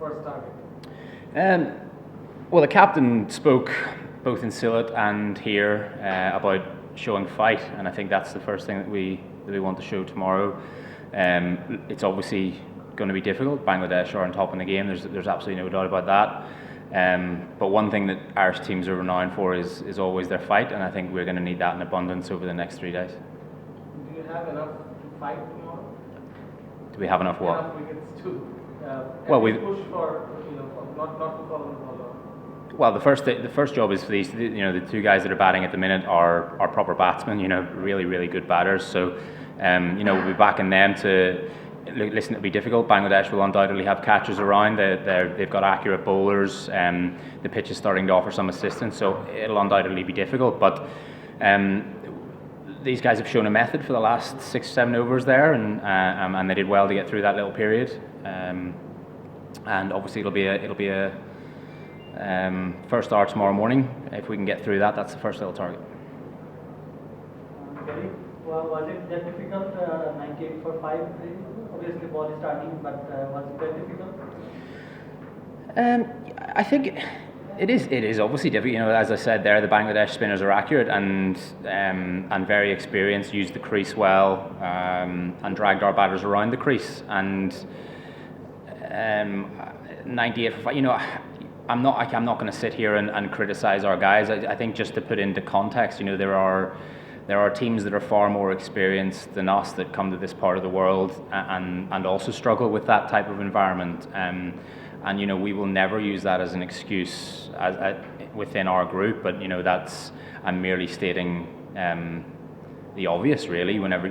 first target? Well, the captain spoke both in Sylhet and here about showing fight, and I think that's the first thing that we want to show tomorrow. It's obviously going to be difficult. Bangladesh are on top in the game. There's absolutely no doubt about that. But one thing that Irish teams are renowned for is always their fight, and I think we're going to need that in abundance over the next 3 days. Do you have enough to fight tomorrow? Do we have enough what? Enough wickets to well, we push for not to follow the ball. Well, the first job is for these. The two guys that are batting at the minute are proper batsmen. Really, really good batters. So, we'll be backing them to. Listen, it'll be difficult. Bangladesh will undoubtedly have catchers around. They've got accurate bowlers. The pitch is starting to offer some assistance, so it'll undoubtedly be difficult. But these guys have shown a method for the last 6-7 overs there, and they did well to get through that little period. And obviously, it'll be a first hour tomorrow morning. If we can get through that, that's the first little target. Okay. Well, was it that difficult? 98 for 5. Obviously, ball is starting, but was it that difficult? I think it is obviously difficult. As I said there, the Bangladesh spinners are accurate and very experienced. Used the crease well and dragged our batters around the crease. And 98 for 5. I'm not going to sit here and criticise our guys. I think just to put into context, there are teams that are far more experienced than us that come to this part of the world and also struggle with that type of environment. And we will never use that as an excuse within our group. But I'm merely stating the obvious, really. Whenever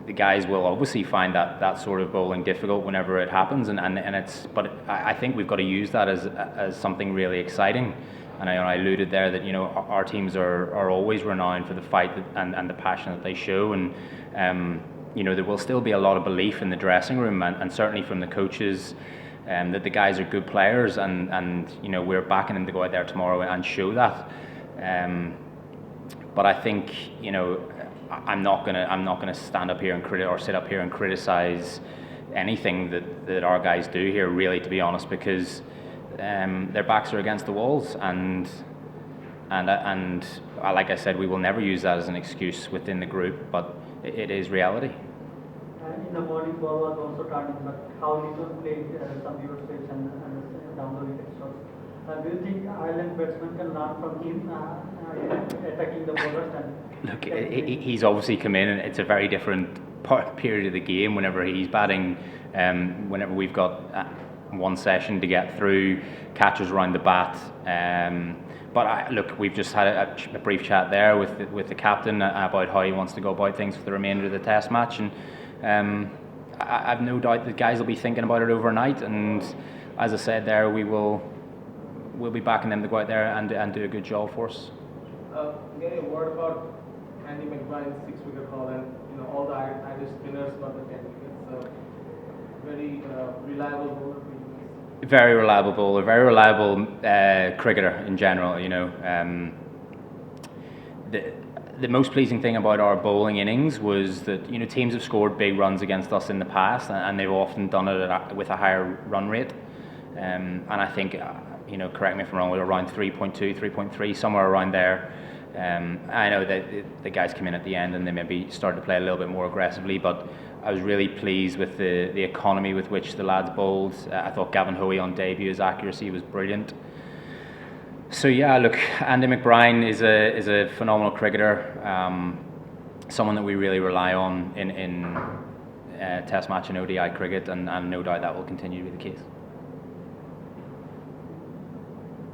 the guys will obviously find that sort of bowling difficult whenever it happens, and it's. But I think we've got to use that as something really exciting. And I alluded there that our teams are always renowned for the fight and the passion that they show, and there will still be a lot of belief in the dressing room and certainly from the coaches that the guys are good players, and we're backing them to go out there tomorrow and show that. But I think I'm not gonna stand up here and sit up here and criticize anything that our guys do here, really, to be honest, because their backs are against the walls, and like I said, we will never use that as an excuse within the group, but it is reality. In the morning, ball was also turning, but how little played some viewers pitch and down the wicket strokes. Do you think Ireland batsmen can learn from him attacking the bowlers? Look, he's obviously come in, and it's a very different period of the game whenever he's batting. Whenever we've got one session to get through, catchers around the bat. But look, we've just had a brief chat there with the captain about how he wants to go about things for the remainder of the Test match, and I've no doubt the guys will be thinking about it overnight. And as I said there, we'll be backing them to go out there and do a good job for us. Gary, a word about Andy McBride's 6-wicket haul, and all the Irish spinners got the 10 wickets. Very reliable bowler. Very reliable bowler, very reliable cricketer in general. The most pleasing thing about our bowling innings was that teams have scored big runs against us in the past, and they've often done it with a higher run rate. And I think correct me if I'm wrong, we're around 3.2, 3.3, somewhere around there. I know that the guys came in at the end and they maybe started to play a little bit more aggressively, but I was really pleased with the economy with which the lads bowled. I thought Gavin Hoey on debut, his accuracy was brilliant. So yeah, look, Andy McBride is a phenomenal cricketer, someone that we really rely on in Test match and ODI cricket, and no doubt that will continue to be the case.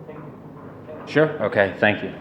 Thank you. Sure. Okay. Thank you.